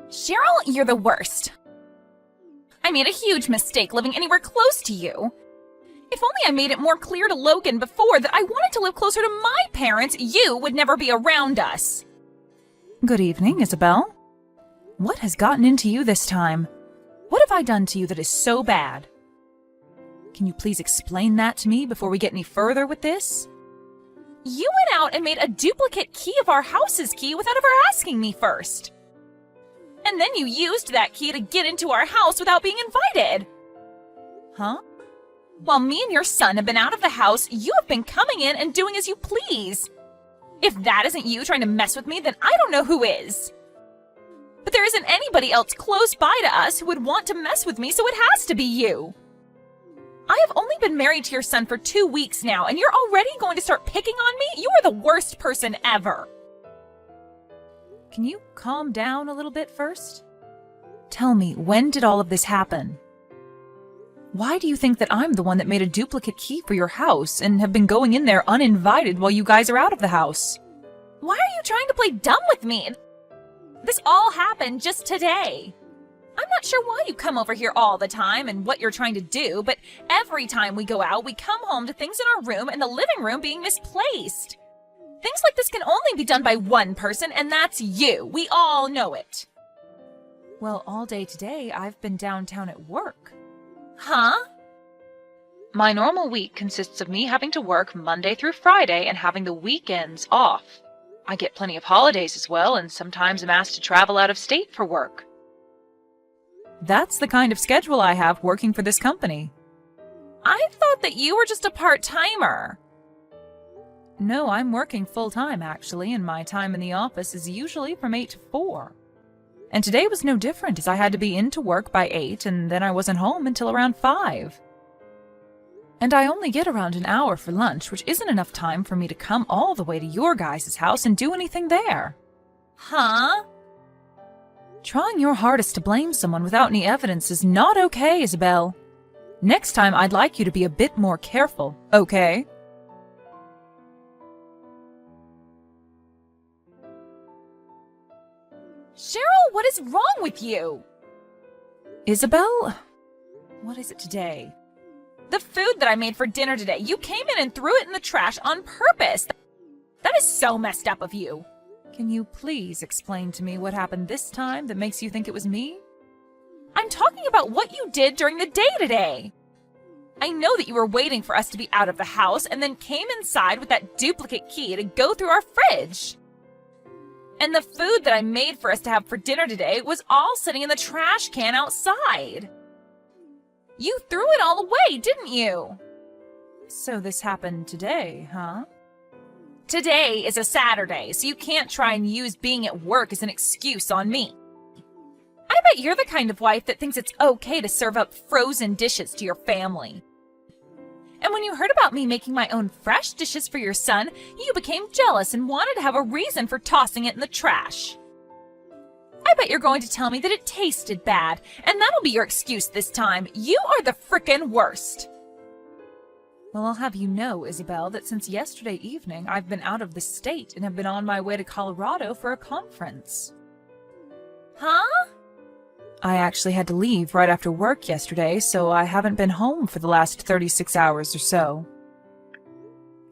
Cheryl, you're the worst. I made a huge mistake living anywhere close to you. If only I made it more clear to Logan before that I wanted to live closer to my parents, you would never be around us. Good evening, Isabel. What has gotten into you this time? What have I done to you that is so bad? Can you please explain that to me before we get any further with this? You went out and made a duplicate key of our house's key without ever asking me first. And then you used that key to get into our house without being invited. Huh? While me and your son have been out of the house, you have been coming in and doing as you please. If that isn't you trying to mess with me, then I don't know who is. But there isn't anybody else close by to us who would want to mess with me, so it has to be you. I have only been married to your son for 2 weeks now, and you're already going to start picking on me? You are the worst person ever. Can you calm down a little bit first? Tell me, when did all of this happen? Why do you think that I'm the one that made a duplicate key for your house and have been going in there uninvited while you guys are out of the house? Why are you trying to play dumb with me? This all happened just today. I'm not sure why you come over here all the time and what you're trying to do, but every time we go out, we come home to things in our room and the living room being misplaced. Things like this can only be done by one person, and that's you. We all know it. Well, all day today, I've been downtown at work. Huh? My normal week consists of me having to work Monday through Friday and having the weekends off. I get plenty of holidays as well, and sometimes I'm asked to travel out of state for work. That's the kind of schedule I have working for this company. I thought that you were just a part-timer. No, I'm working full-time, actually, and my time in the office is usually from 8 to 4. And today was no different, as I had to be into work by 8, and then I wasn't home until around 5. And I only get around an hour for lunch, which isn't enough time for me to come all the way to your guys' house and do anything there. Huh? Trying your hardest to blame someone without any evidence is not okay, Isabel. Next time, I'd like you to be a bit more careful, okay? Cheryl, what is wrong with you? Isabel? What is it today? The food that I made for dinner today. You came in and threw it in the trash on purpose. That is so messed up of you. Can you please explain to me what happened this time that makes you think it was me? I'm talking about what you did during the day today. I know that you were waiting for us to be out of the house and then came inside with that duplicate key to go through our fridge. And the food that I made for us to have for dinner today was all sitting in the trash can outside. You threw it all away, didn't you? So this happened today, huh? Today is a Saturday, so you can't try and use being at work as an excuse on me. I bet you're the kind of wife that thinks it's okay to serve up frozen dishes to your family. And when you heard about me making my own fresh dishes for your son, you became jealous and wanted to have a reason for tossing it in the trash. I bet you're going to tell me that it tasted bad, and that'll be your excuse this time. You are the frickin' worst. Well, I'll have you know, Isabel, that since yesterday evening, I've been out of the state and have been on my way to Colorado for a conference. Huh? I actually had to leave right after work yesterday, so I haven't been home for the last 36 hours or so.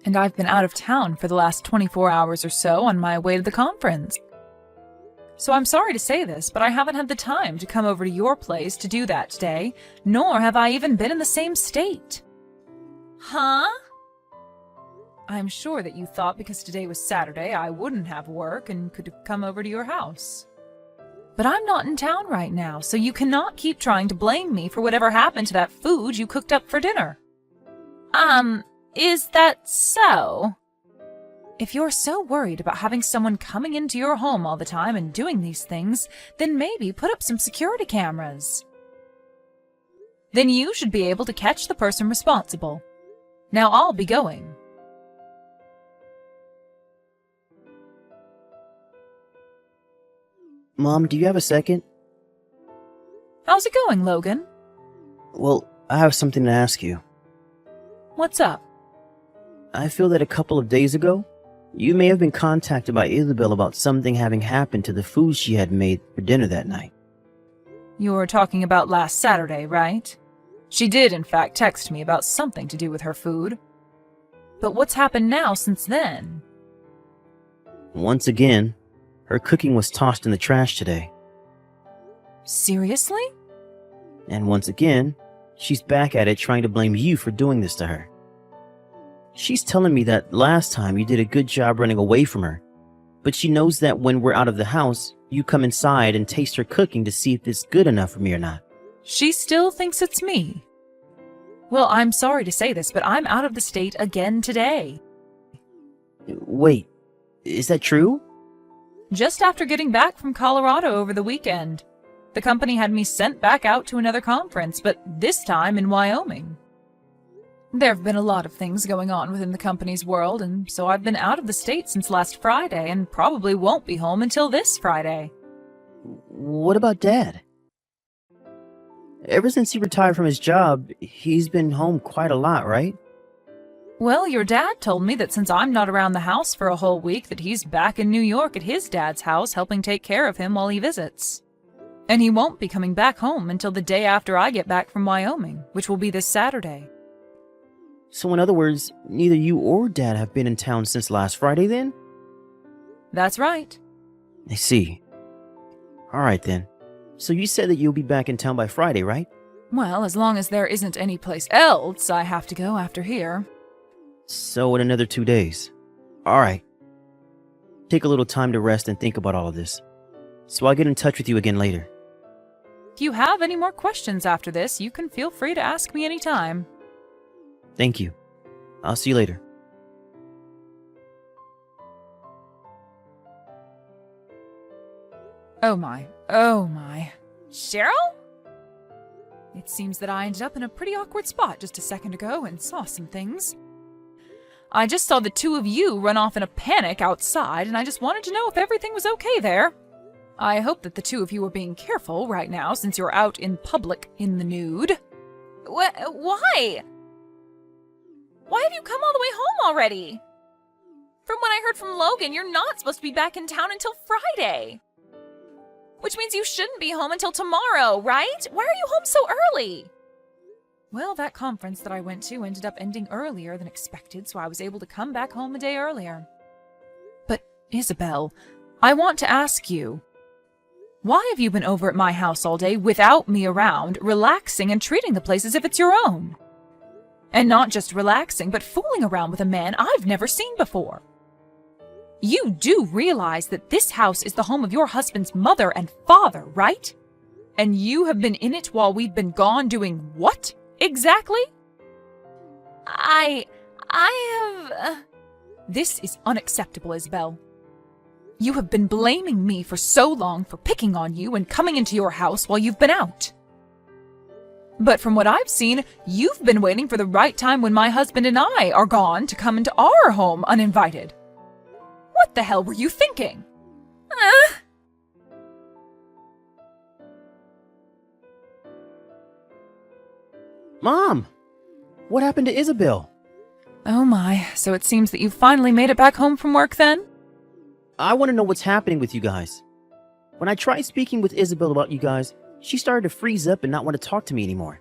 And I've been out of town for the last 24 hours or so on my way to the conference. So I'm sorry to say this, but I haven't had the time to come over to your place to do that today, nor have I even been in the same state. Huh? I'm sure that you thought because today was Saturday I wouldn't have work and could have come over to your house. But I'm not in town right now, so you cannot keep trying to blame me for whatever happened to that food you cooked up for dinner. Is that so? If you're so worried about having someone coming into your home all the time and doing these things, then maybe put up some security cameras. Then you should be able to catch the person responsible. Now I'll be going. Mom, do you have a second? How's it going, Logan? Well, I have something to ask you. What's up? I feel that a couple of days ago, You may have been contacted by Isabel about something having happened to the food she had made for dinner that night. You're talking about last Saturday, right? She did, in fact, text me about something to do with her food. But what's happened now since then? Once again, her cooking was tossed in the trash today. Seriously? And once again, she's back at it trying to blame you for doing this to her. She's telling me that last time you did a good job running away from her, but she knows that when we're out of the house, you come inside and taste her cooking to see if it's good enough for me or not. She still thinks it's me. Well, I'm sorry to say this, but I'm out of the state again today. Wait, is that true? Just after getting back from Colorado over the weekend. The company had me sent back out to another conference, but this time in Wyoming. There have been a lot of things going on within the company's world, and so I've been out of the state since last Friday and probably won't be home until this Friday. What about Dad? Ever since he retired from his job, he's been home quite a lot, right? Well, your dad told me that since I'm not around the house for a whole week, that he's back in New York at his dad's house helping take care of him while he visits. And he won't be coming back home until the day after I get back from Wyoming, which will be this Saturday. So in other words, neither you or Dad have been in town since last Friday then? That's right. I see. Alright then. So you said that you'll be back in town by Friday, right? Well, as long as there isn't any place else I have to go after here. So in another 2 days. Alright. Take a little time to rest and think about all of this. So I'll get in touch with you again later. If you have any more questions after this, you can feel free to ask me anytime. Thank you. I'll see you later. Oh my, oh my. Cheryl? It seems that I ended up in a pretty awkward spot just a second ago and saw some things. I just saw the two of you run off in a panic outside, and I just wanted to know if everything was okay there. I hope that the two of you are being careful right now since you're out in public in the nude. Why? Why have you come all the way home already? From what I heard from Logan, you're not supposed to be back in town until Friday. Which means you shouldn't be home until tomorrow, right? Why are you home so early? Well, that conference that I went to ended up ending earlier than expected, so I was able to come back home a day earlier. But, Isabel, I want to ask you, why have you been over at my house all day without me around, relaxing and treating the place as if it's your own? And not just relaxing, but fooling around with a man I've never seen before. You do realize that this house is the home of your husband's mother and father, right? And you have been in it while we've been gone doing what, exactly? I have... This is unacceptable, Isabel. You have been blaming me for so long for picking on you and coming into your house while you've been out. But from what I've seen, you've been waiting for the right time when my husband and I are gone to come into our home uninvited. What the hell were you thinking? Mom! What happened to Isabel? Oh my, so it seems that you finally made it back home from work then? I want to know what's happening with you guys. When I tried speaking with Isabel about you guys, she started to freeze up and not want to talk to me anymore.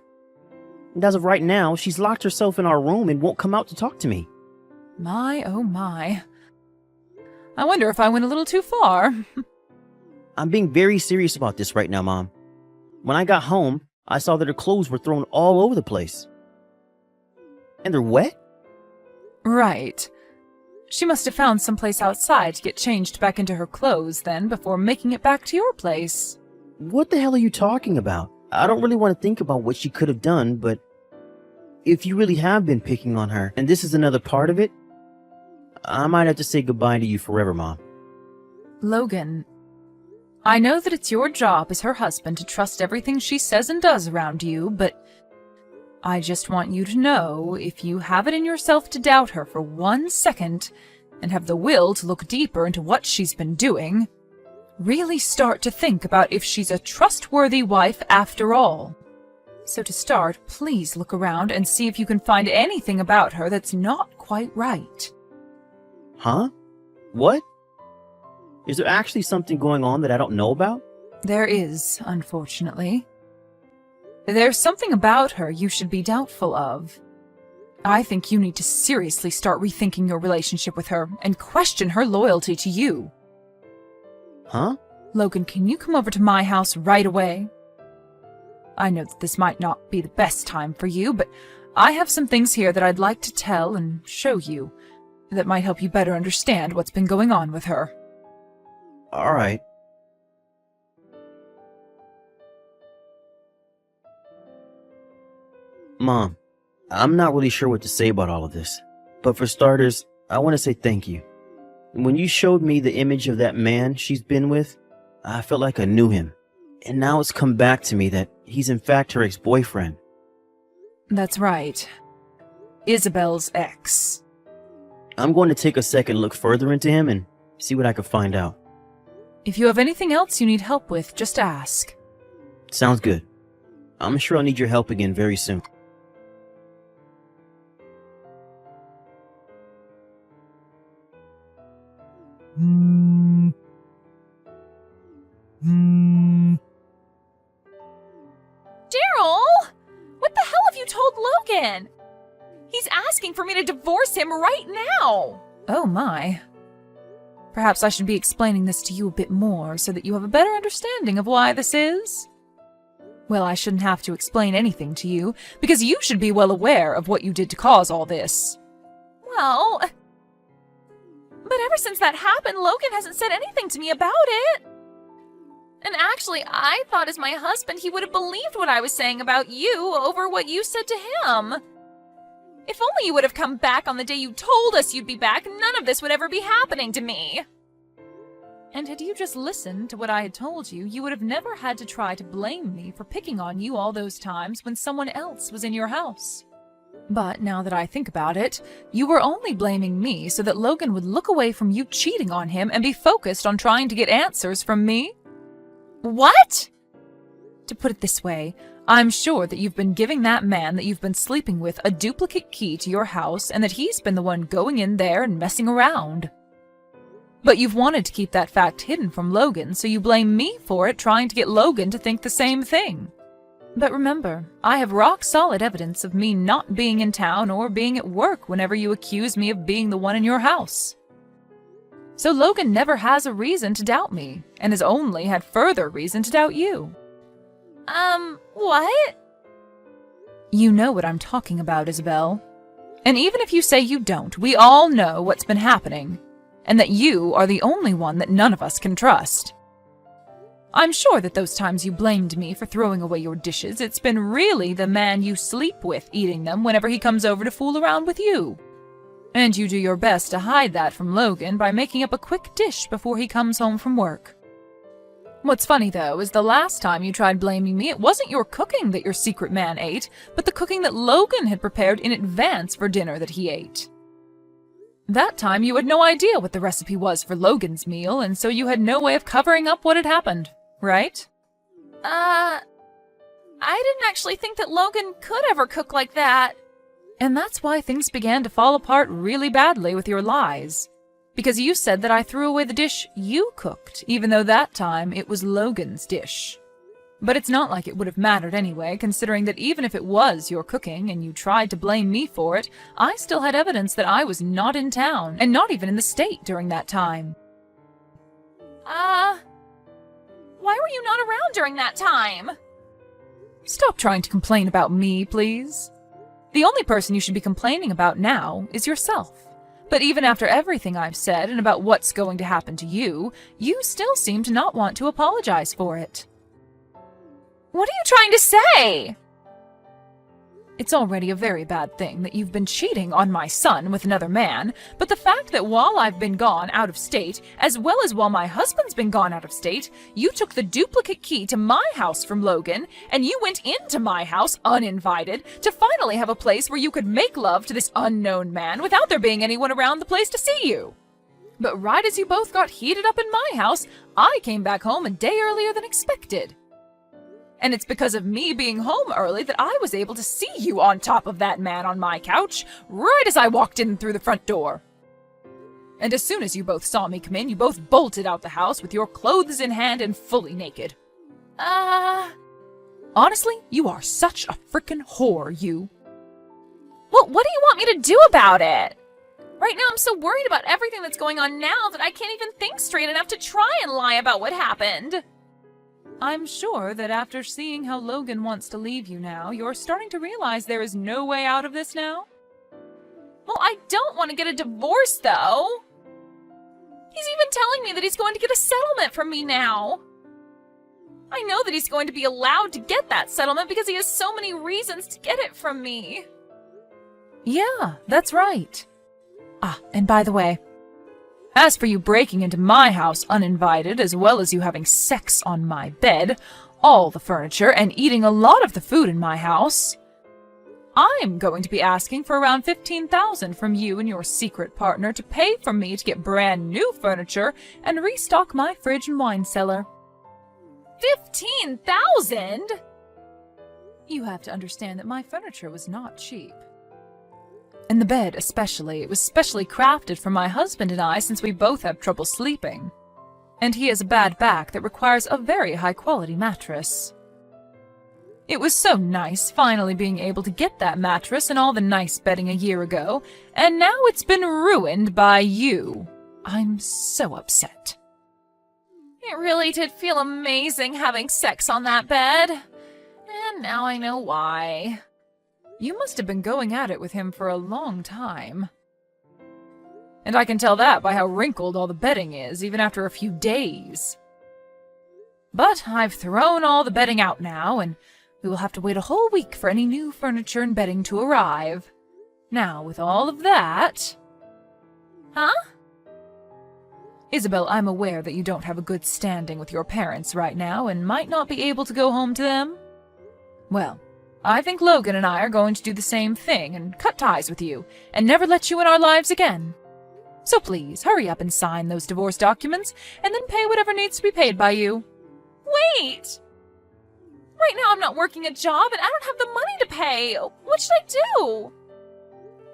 And as of right now, she's locked herself in our room and won't come out to talk to me. My, oh my. I wonder if I went a little too far. I'm being very serious about this right now, Mom. When I got home, I saw that her clothes were thrown all over the place. And they're wet? Right. She must have found someplace outside to get changed back into her clothes then before making it back to your place. What the hell are you talking about? I don't really want to think about what she could have done, but if you really have been picking on her, and this is another part of it, I might have to say goodbye to you forever, Mom. Logan, I know that it's your job as her husband to trust everything she says and does around you, but I just want you to know, if you have it in yourself to doubt her for 1 second, and have the will to look deeper into what she's been doing, really start to think about if she's a trustworthy wife after all. So to start, please look around and see if you can find anything about her that's not quite right. Huh? What? Is there actually something going on that I don't know about? There is, unfortunately. There's something about her you should be doubtful of. I think you need to seriously start rethinking your relationship with her and question her loyalty to you. Huh? Logan, can you come over to my house right away? I know that this might not be the best time for you, but I have some things here that I'd like to tell and show you that might help you better understand what's been going on with her. All right. Mom, I'm not really sure what to say about all of this, but for starters, I want to say thank you. When you showed me the image of that man she's been with, I felt like I knew him. And now it's come back to me that he's in fact her ex-boyfriend. That's right. Isabel's ex. I'm going to take a second look further into him and see what I can find out. If you have anything else you need help with, just ask. Sounds good. I'm sure I'll need your help again very soon. Daryl! What the hell have you told Logan? He's asking for me to divorce him right now! Oh my. Perhaps I should be explaining this to you a bit more so that you have a better understanding of why this is. Well, I shouldn't have to explain anything to you, because you should be well aware of what you did to cause all this. Well, but ever since that happened, Logan hasn't said anything to me about it. And actually, I thought as my husband he would have believed what I was saying about you over what you said to him. If only you would have come back on the day you told us you'd be back, none of this would ever be happening to me. And had you just listened to what I had told you, you would have never had to try to blame me for picking on you all those times when someone else was in your house. But now that I think about it, you were only blaming me so that Logan would look away from you cheating on him and be focused on trying to get answers from me. What? To put it this way, I'm sure that you've been giving that man that you've been sleeping with a duplicate key to your house and that he's been the one going in there and messing around. But you've wanted to keep that fact hidden from Logan, so you blame me for it, trying to get Logan to think the same thing. But remember, I have rock-solid evidence of me not being in town or being at work whenever you accuse me of being the one in your house. So Logan never has a reason to doubt me, and has only had further reason to doubt you. What? You know what I'm talking about, Isabel. And even if you say you don't, we all know what's been happening, and that you are the only one that none of us can trust. I'm sure that those times you blamed me for throwing away your dishes, it's been really the man you sleep with eating them whenever he comes over to fool around with you. And you do your best to hide that from Logan by making up a quick dish before he comes home from work. What's funny, though, is the last time you tried blaming me, it wasn't your cooking that your secret man ate, but the cooking that Logan had prepared in advance for dinner that he ate. That time you had no idea what the recipe was for Logan's meal, and so you had no way of covering up what had happened, right? I didn't actually think that Logan could ever cook like that. And that's why things began to fall apart really badly with your lies. Because you said that I threw away the dish you cooked, even though that time it was Logan's dish. But it's not like it would have mattered anyway, considering that even if it was your cooking and you tried to blame me for it, I still had evidence that I was not in town, and not even in the state during that time. Why were you not around during that time? Stop trying to complain about me, please. The only person you should be complaining about now is yourself. But even after everything I've said and about what's going to happen to you, you still seem to not want to apologize for it. What are you trying to say? It's already a very bad thing that you've been cheating on my son with another man, but the fact that while I've been gone out of state, as well as while my husband's been gone out of state, you took the duplicate key to my house from Logan, and you went into my house uninvited to finally have a place where you could make love to this unknown man without there being anyone around the place to see you. But right as you both got heated up in my house, I came back home a day earlier than expected. And it's because of me being home early that I was able to see you on top of that man on my couch, right as I walked in through the front door. And as soon as you both saw me come in, you both bolted out the house with your clothes in hand and fully naked. Honestly, you are such a frickin' whore, you. Well, what do you want me to do about it? Right now, I'm so worried about everything that's going on now that I can't even think straight enough to try and lie about what happened. I'm sure that after seeing how Logan wants to leave you now, you're starting to realize there is no way out of this now? Well, I don't want to get a divorce, though. He's even telling me that he's going to get a settlement from me now. I know that he's going to be allowed to get that settlement because he has so many reasons to get it from me. Yeah, that's right. And by the way, as for you breaking into my house uninvited, as well as you having sex on my bed, all the furniture, and eating a lot of the food in my house, I'm going to be asking for around $15,000 from you and your secret partner to pay for me to get brand new furniture and restock my fridge and wine cellar. $15,000? You have to understand that my furniture was not cheap. And the bed especially, it was specially crafted for my husband and I since we both have trouble sleeping. And he has a bad back that requires a very high-quality mattress. It was so nice finally being able to get that mattress and all the nice bedding a year ago, and now it's been ruined by you. I'm so upset. It really did feel amazing having sex on that bed. And now I know why. You must have been going at it with him for a long time. And I can tell that by how wrinkled all the bedding is, even after a few days. But I've thrown all the bedding out now, and we will have to wait a whole week for any new furniture and bedding to arrive. Now, with all of that... Huh? Isabel, I'm aware that you don't have a good standing with your parents right now and might not be able to go home to them. Well, I think Logan and I are going to do the same thing and cut ties with you and never let you in our lives again. So please, hurry up and sign those divorce documents and then pay whatever needs to be paid by you. Wait! Right now I'm not working a job and I don't have the money to pay. What should I do?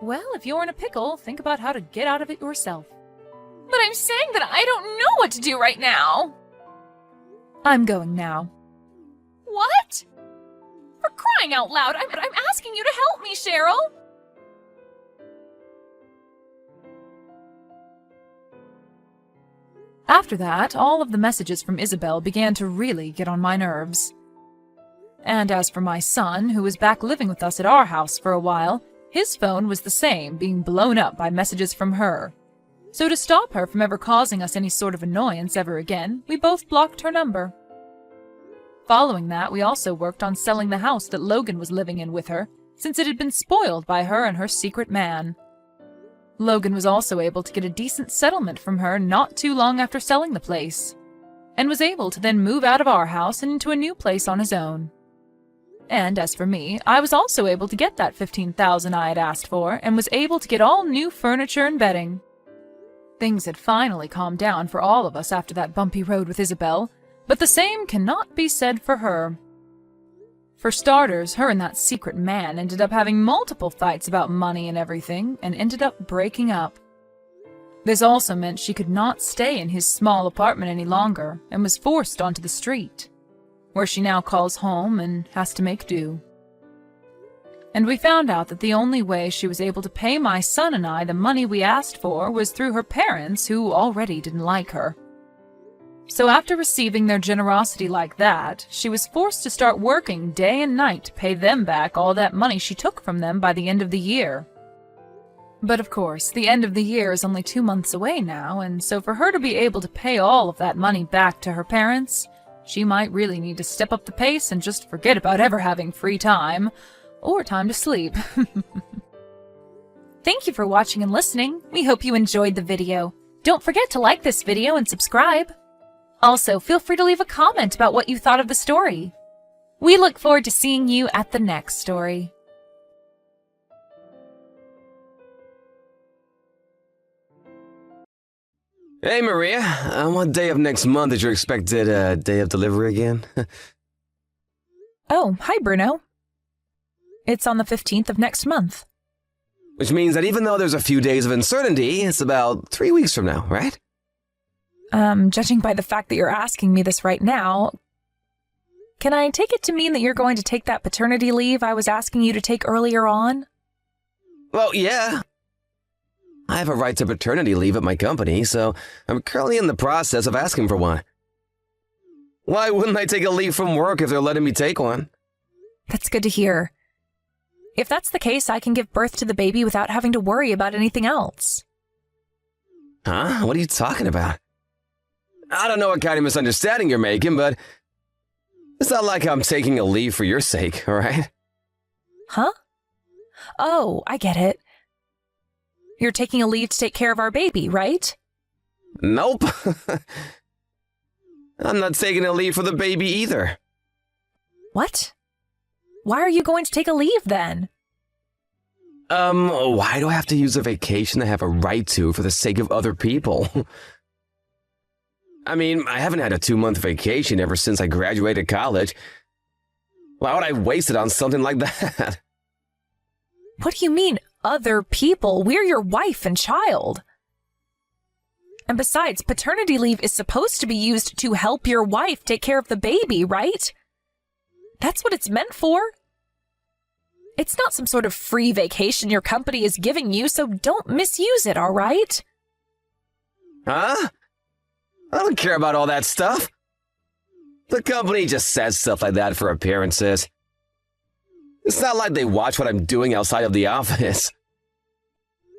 Well, if you're in a pickle, think about how to get out of it yourself. But I'm saying that I don't know what to do right now. I'm going now. What? For crying out loud, I'm asking you to help me, Cheryl. After that, all of the messages from Isabel began to really get on my nerves. And as for my son, who was back living with us at our house for a while, his phone was the same, being blown up by messages from her. So to stop her from ever causing us any sort of annoyance ever again, we both blocked her number. Following that, we also worked on selling the house that Logan was living in with her, since it had been spoiled by her and her secret man. Logan was also able to get a decent settlement from her not too long after selling the place, and was able to then move out of our house and into a new place on his own. And as for me, I was also able to get that $15,000 I had asked for, and was able to get all new furniture and bedding. Things had finally calmed down for all of us after that bumpy road with Isabel, but the same cannot be said for her. For starters, her and that secret man ended up having multiple fights about money and everything, and ended up breaking up. This also meant she could not stay in his small apartment any longer, and was forced onto the street, where she now calls home and has to make do. And we found out that the only way she was able to pay my son and I the money we asked for was through her parents, who already didn't like her. So after receiving their generosity like that, she was forced to start working day and night to pay them back all that money she took from them by the end of the year. But of course, the end of the year is only 2 months away now, and so for her to be able to pay all of that money back to her parents, she might really need to step up the pace and just forget about ever having free time, or time to sleep. Thank you for watching and listening. We hope you enjoyed the video. Don't forget to like this video and subscribe. Also, feel free to leave a comment about what you thought of the story. We look forward to seeing you at the next story. Hey, Maria. On what day of next month is your expected day of delivery again? Oh, hi, Bruno. It's on the 15th of next month. Which means that even though there's a few days of uncertainty, it's about 3 weeks from now, right? Judging by the fact that you're asking me this right now, can I take it to mean that you're going to take that paternity leave I was asking you to take earlier on? Well, yeah. I have a right to paternity leave at my company, so I'm currently in the process of asking for one. Why wouldn't I take a leave from work if they're letting me take one? That's good to hear. If that's the case, I can give birth to the baby without having to worry about anything else. Huh? What are you talking about? I don't know what kind of misunderstanding you're making, but it's not like I'm taking a leave for your sake, all right? Huh? Oh, I get it. You're taking a leave to take care of our baby, right? Nope. I'm not taking a leave for the baby either. What? Why are you going to take a leave then? Why do I have to use a vacation I have a right to for the sake of other people? I mean, I haven't had a 2-month vacation ever since I graduated college. Why would I waste it on something like that? What do you mean, other people? We're your wife and child. And besides, paternity leave is supposed to be used to help your wife take care of the baby, right? That's what it's meant for. It's not some sort of free vacation your company is giving you, so don't misuse it, all right? Huh? I don't care about all that stuff. The company just says stuff like that for appearances. It's not like they watch what I'm doing outside of the office.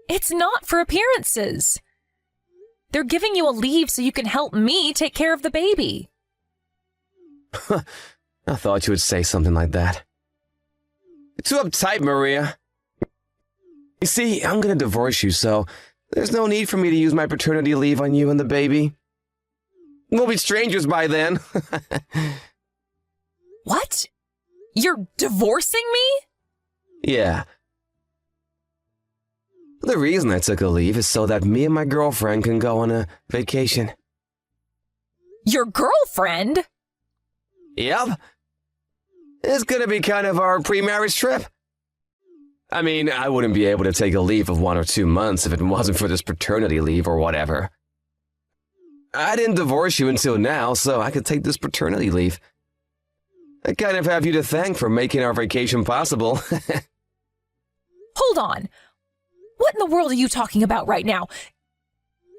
It's not for appearances. They're giving you a leave so you can help me take care of the baby. I thought you would say something like that. You're too uptight, Maria. You see, I'm gonna divorce you, so there's no need for me to use my paternity leave on you and the baby. We'll be strangers by then. What? You're divorcing me? Yeah. The reason I took a leave is so that me and my girlfriend can go on a vacation. Your girlfriend? Yep. It's gonna be kind of our pre-marriage trip. I mean, I wouldn't be able to take a leave of 1 or 2 months if it wasn't for this paternity leave or whatever. I didn't divorce you until now, so I could take this paternity leave. I kind of have you to thank for making our vacation possible. Hold on. What in the world are you talking about right now?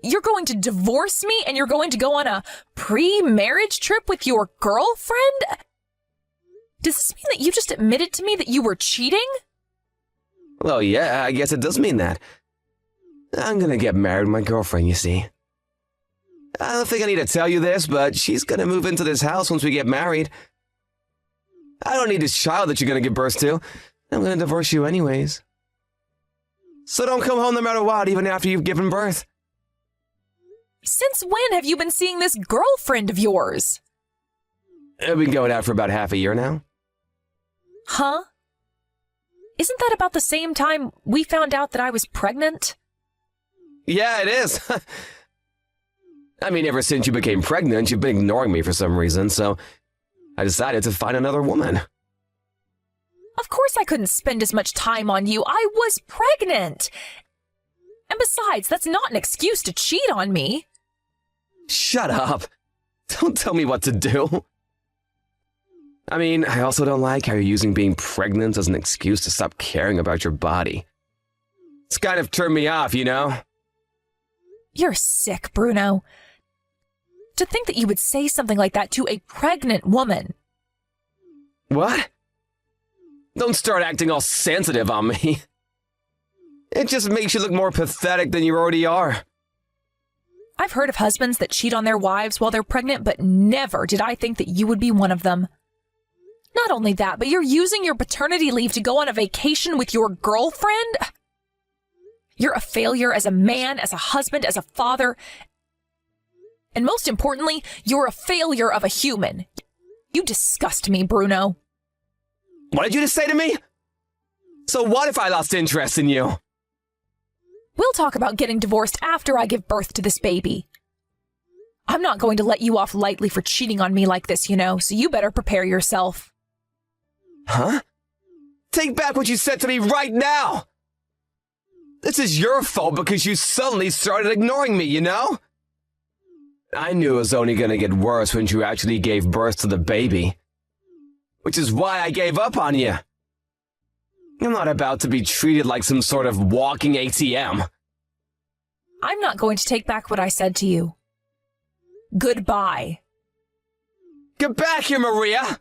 You're going to divorce me and you're going to go on a pre-marriage trip with your girlfriend? Does this mean that you just admitted to me that you were cheating? Well, yeah, I guess it does mean that. I'm gonna get married with my girlfriend, you see. I don't think I need to tell you this, but she's gonna move into this house once we get married. I don't need this child that you're gonna give birth to. I'm gonna divorce you anyways. So don't come home no matter what, even after you've given birth. Since when have you been seeing this girlfriend of yours? We've been going out for about half a year now. Huh? Isn't that about the same time we found out that I was pregnant? Yeah, it is. I mean, ever since you became pregnant, you've been ignoring me for some reason, so I decided to find another woman. Of course I couldn't spend as much time on you. I was pregnant. And besides, that's not an excuse to cheat on me. Shut up. Don't tell me what to do. I mean, I also don't like how you're using being pregnant as an excuse to stop caring about your body. It's kind of turned me off, you know? You're sick, Bruno. To think that you would say something like that to a pregnant woman. What? Don't start acting all sensitive on me. It just makes you look more pathetic than you already are. I've heard of husbands that cheat on their wives while they're pregnant, but never did I think that you would be one of them. Not only that, but you're using your paternity leave to go on a vacation with your girlfriend? You're a failure as a man, as a husband, as a father. And most importantly, you're a failure of a human. You disgust me, Bruno. What did you just say to me? So what if I lost interest in you? We'll talk about getting divorced after I give birth to this baby. I'm not going to let you off lightly for cheating on me like this, you know, so you better prepare yourself. Huh? Take back what you said to me right now! This is your fault because you suddenly started ignoring me, you know? I knew it was only gonna get worse when you actually gave birth to the baby. Which is why I gave up on you. I'm not about to be treated like some sort of walking ATM. I'm not going to take back what I said to you. Goodbye. Get back here, Maria!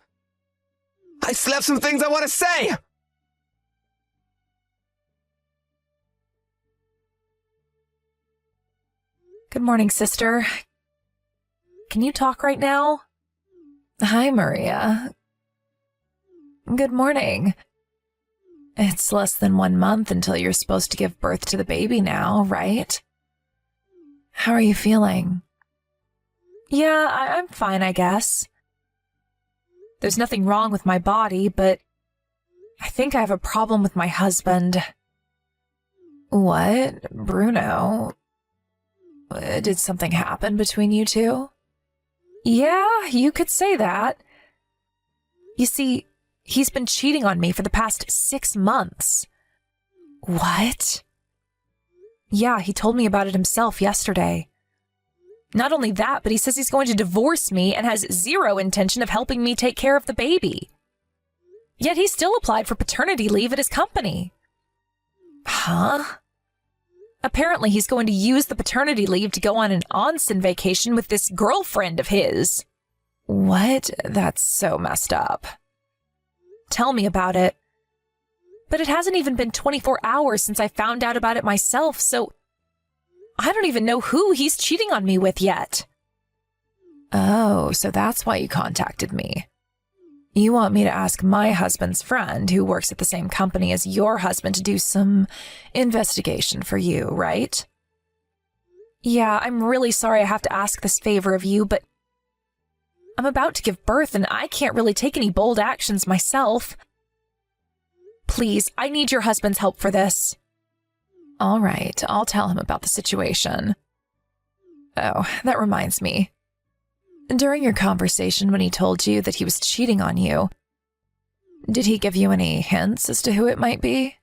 I still have some things I want to say! Good morning, sister. Can you talk right now? Hi, Maria. Good morning. It's less than 1 month until you're supposed to give birth to the baby now, right? How are you feeling? Yeah, I'm fine, I guess. There's nothing wrong with my body, but I think I have a problem with my husband. What? Bruno? Did something happen between you two? Yeah, you could say that. You see, he's been cheating on me for the past 6 months. What? Yeah, he told me about it himself yesterday. Not only that, but he says he's going to divorce me and has zero intention of helping me take care of the baby. Yet he still applied for paternity leave at his company. Huh? Apparently he's going to use the paternity leave to go on an onsen vacation with this girlfriend of his. What? That's so messed up. Tell me about it. But it hasn't even been 24 hours since I found out about it myself, so I don't even know who he's cheating on me with yet. Oh, so that's why you contacted me. You want me to ask my husband's friend, who works at the same company as your husband, to do some investigation for you, right? Yeah, I'm really sorry I have to ask this favor of you, but I'm about to give birth and I can't really take any bold actions myself. Please, I need your husband's help for this. All right, I'll tell him about the situation. Oh, that reminds me. During your conversation when he told you that he was cheating on you, did he give you any hints as to who it might be?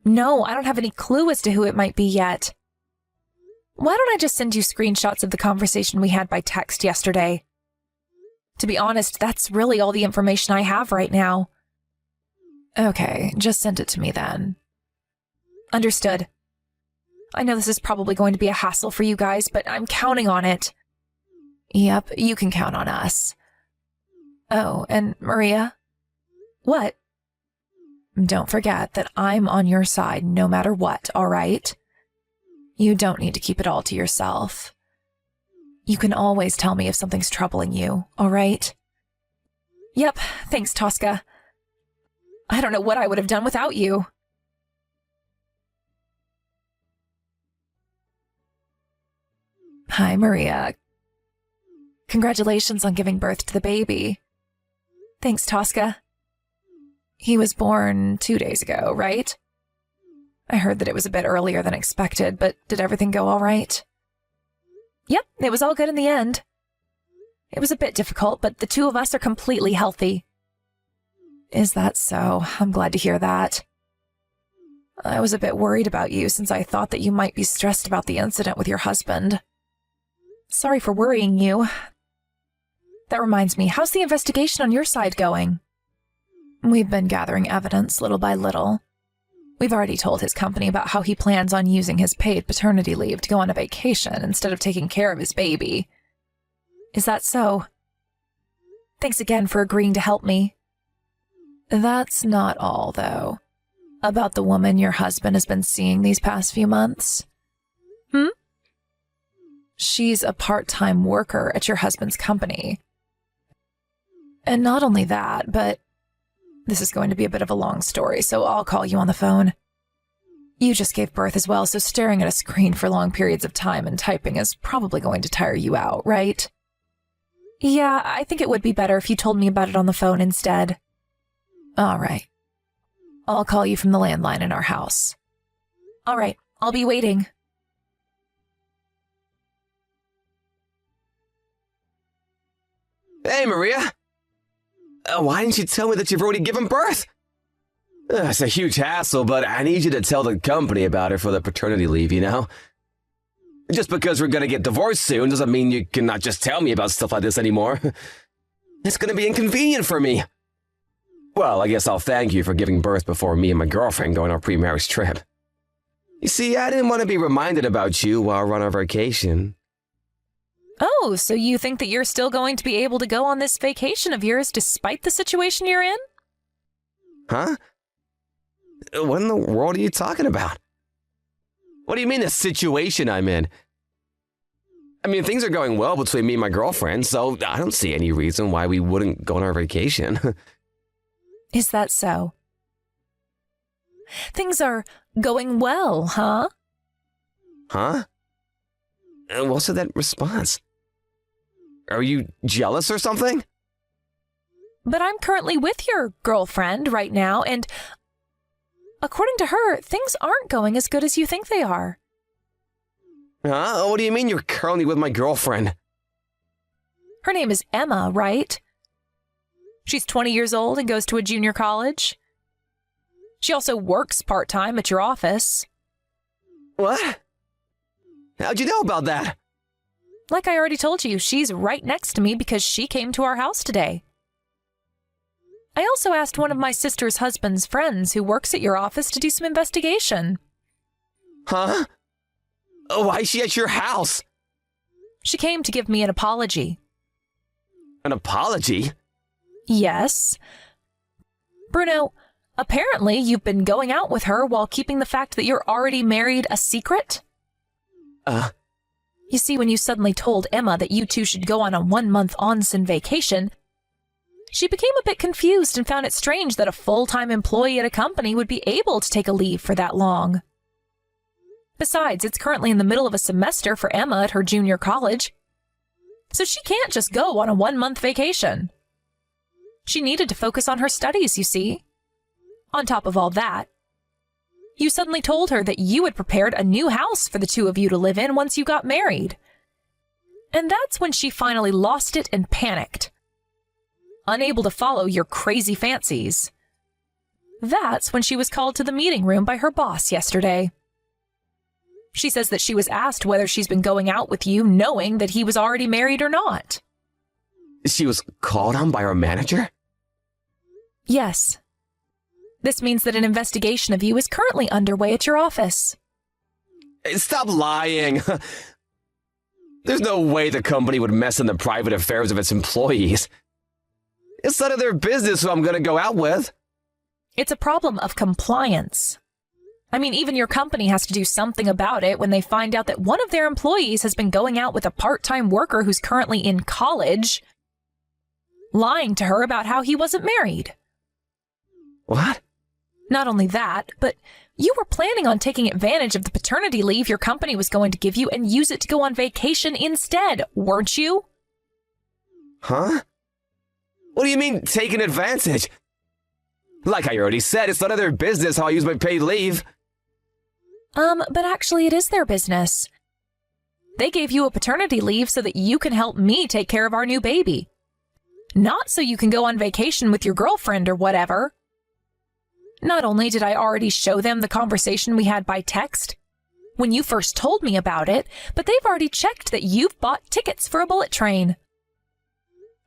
No, I don't have any clue as to who it might be yet. Why don't I just send you screenshots of the conversation we had by text yesterday? To be honest, that's really all the information I have right now. Okay, just send it to me then. Understood. I know this is probably going to be a hassle for you guys, but I'm counting on it. Yep, you can count on us. Oh, and Maria? What? Don't forget that I'm on your side no matter what, all right? You don't need to keep it all to yourself. You can always tell me if something's troubling you, all right? Yep, thanks, Tosca. I don't know what I would have done without you. Hi, Maria. Congratulations on giving birth to the baby. Thanks, Tosca. He was born 2 days ago, right? I heard that it was a bit earlier than expected, but did everything go all right? Yep, it was all good in the end. It was a bit difficult, but the two of us are completely healthy. Is that so? I'm glad to hear that. I was a bit worried about you since I thought that you might be stressed about the incident with your husband. Sorry for worrying you. That reminds me, how's the investigation on your side going? We've been gathering evidence little by little. We've already told his company about how he plans on using his paid paternity leave to go on a vacation instead of taking care of his baby. Is that so? Thanks again for agreeing to help me. That's not all, though. About the woman your husband has been seeing these past few months. She's a part-time worker at your husband's company. And not only that, but this is going to be a bit of a long story, so I'll call you on the phone. You just gave birth as well, so staring at a screen for long periods of time and typing is probably going to tire you out, right? Yeah, I think it would be better if you told me about it on the phone instead. All right. I'll call you from the landline in our house. All right, I'll be waiting. Hey, Maria! Why didn't you tell me that you've already given birth? It's a huge hassle, but I need you to tell the company about it for the paternity leave, you know? Just because we're gonna get divorced soon doesn't mean you cannot just tell me about stuff like this anymore. It's gonna be inconvenient for me. Well, I guess I'll thank you for giving birth before me and my girlfriend go on our pre-marriage trip. You see, I didn't want to be reminded about you while we're on our vacation. Oh, so you think that you're still going to be able to go on this vacation of yours despite the situation you're in? Huh? What in the world are you talking about? What do you mean the situation I'm in? I mean, things are going well between me and my girlfriend, so I don't see any reason why we wouldn't go on our vacation. Is that so? Things are going well, huh? Huh? What's with that response? Are you jealous or something? But I'm currently with your girlfriend right now, and according to her, things aren't going as good as you think they are. Huh? What do you mean you're currently with my girlfriend? Her name is Emma, right? She's 20 years old and goes to a junior college. She also works part-time at your office. What? How'd you know about that? Like I already told you, she's right next to me because she came to our house today. I also asked one of my sister's husband's friends who works at your office to do some investigation. Huh? Why is she at your house? She came to give me an apology. An apology? Yes. Bruno, apparently you've been going out with her while keeping the fact that you're already married a secret? You see, when you suddenly told Emma that you two should go on a 1-month onsen vacation, she became a bit confused and found it strange that a full-time employee at a company would be able to take a leave for that long. Besides, it's currently in the middle of a semester for Emma at her junior college, so she can't just go on a 1-month vacation. She needed to focus on her studies, you see. On top of all that, you suddenly told her that you had prepared a new house for the two of you to live in once you got married. And that's when she finally lost it and panicked. Unable to follow your crazy fancies. That's when she was called to the meeting room by her boss yesterday. She says that she was asked whether she's been going out with you knowing that he was already married or not. She was called on by her manager? Yes. This means that an investigation of you is currently underway at your office. Stop lying. There's no way the company would mess in the private affairs of its employees. It's none of their business who I'm going to go out with. It's a problem of compliance. I mean, even your company has to do something about it when they find out that one of their employees has been going out with a part-time worker who's currently in college, lying to her about how he wasn't married. What? Not only that, but you were planning on taking advantage of the paternity leave your company was going to give you and use it to go on vacation instead, weren't you? Huh? What do you mean, taking advantage? Like I already said, it's none of their business how I use my paid leave. But actually it is their business. They gave you a paternity leave so that you can help me take care of our new baby. Not so you can go on vacation with your girlfriend or whatever. Not only did I already show them the conversation we had by text when you first told me about it, but they've already checked that you've bought tickets for a bullet train.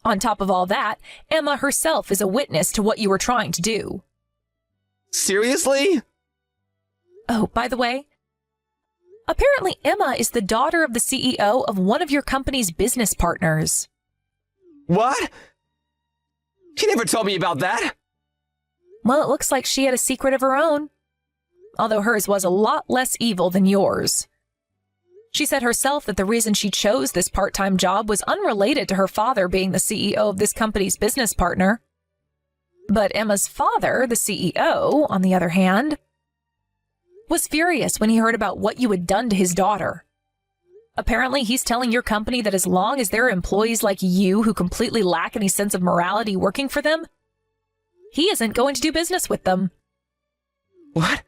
On top of all that, Emma herself is a witness to what you were trying to do. Seriously? Oh, by the way, apparently Emma is the daughter of the CEO of one of your company's business partners. What? She never told me about that. Well, it looks like she had a secret of her own, although hers was a lot less evil than yours. She said herself that the reason she chose this part-time job was unrelated to her father being the CEO of this company's business partner. But Emma's father, the CEO, on the other hand, was furious when he heard about what you had done to his daughter. Apparently, he's telling your company that as long as there are employees like you who completely lack any sense of morality working for them, he isn't going to do business with them. What?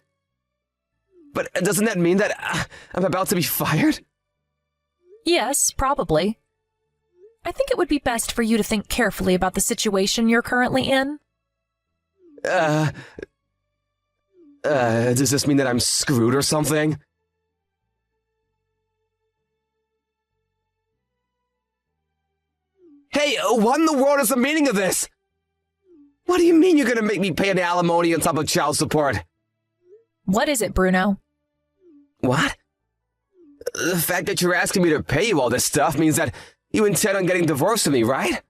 But doesn't that mean that I'm about to be fired? Yes, probably. I think it would be best for you to think carefully about the situation you're currently in. Does this mean that I'm screwed or something? Hey, what in the world is the meaning of this? What do you mean you're gonna make me pay an alimony on top of child support? What is it, Bruno? What? The fact that you're asking me to pay you all this stuff means that you intend on getting divorced with me, right?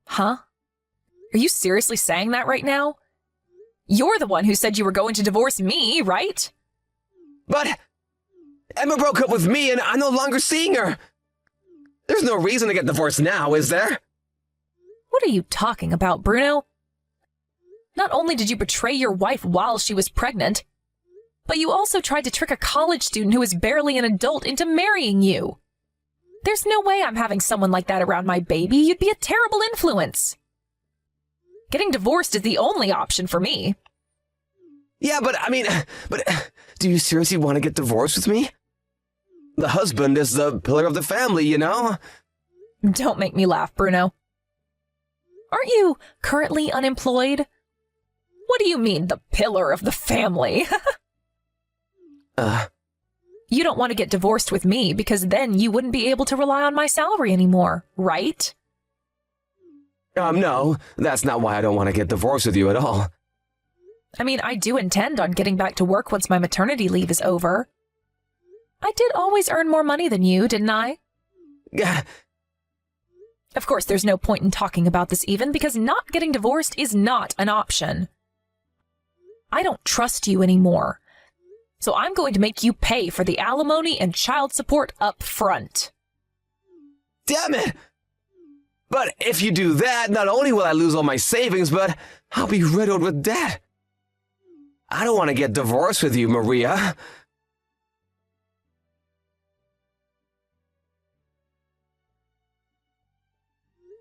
Huh? Are you seriously saying that right now? You're the one who said you were going to divorce me, right? But Emma broke up with me and I'm no longer seeing her. There's no reason to get divorced now, is there? What are you talking about, Bruno? Not only did you betray your wife while she was pregnant, but you also tried to trick a college student who is barely an adult into marrying you. There's no way I'm having someone like that around my baby. You'd be a terrible influence. Getting divorced is the only option for me. Yeah, but do you seriously want to get divorced with me? The husband is the pillar of the family, you know? Don't make me laugh, Bruno. Aren't you currently unemployed? What do you mean, the pillar of the family? You don't want to get divorced with me because then you wouldn't be able to rely on my salary anymore, right? No, that's not why I don't want to get divorced with you at all. I mean, I do intend on getting back to work once my maternity leave is over. I did always earn more money than you, didn't I? Of course, there's no point in talking about this even, because not getting divorced is not an option. I don't trust you anymore. So I'm going to make you pay for the alimony and child support up front. Damn it! But if you do that, not only will I lose all my savings, but I'll be riddled with debt. I don't want to get divorced with you, Maria.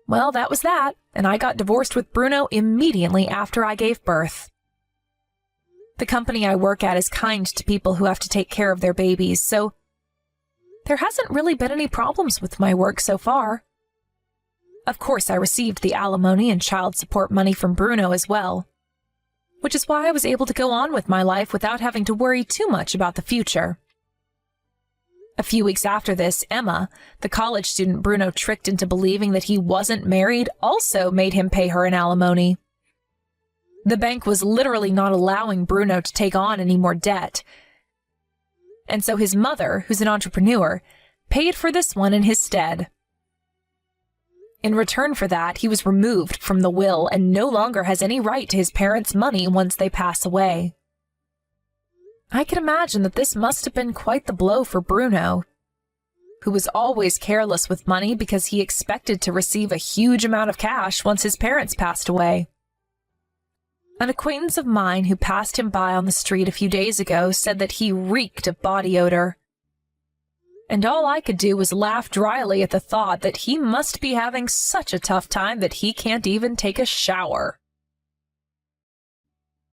Well, that was that, and I got divorced with Bruno immediately after I gave birth. The company I work at is kind to people who have to take care of their babies, so there hasn't really been any problems with my work so far. Of course, I received the alimony and child support money from Bruno as well, which is why I was able to go on with my life without having to worry too much about the future. A few weeks after this, Emma, the college student Bruno tricked into believing that he wasn't married, also made him pay her an alimony. The bank was literally not allowing Bruno to take on any more debt. And so his mother, who's an entrepreneur, paid for this one in his stead. In return for that, he was removed from the will and no longer has any right to his parents' money once they pass away. I can imagine that this must have been quite the blow for Bruno, who was always careless with money because he expected to receive a huge amount of cash once his parents passed away. An acquaintance of mine who passed him by on the street a few days ago said that he reeked of body odor. And all I could do was laugh dryly at the thought that he must be having such a tough time that he can't even take a shower.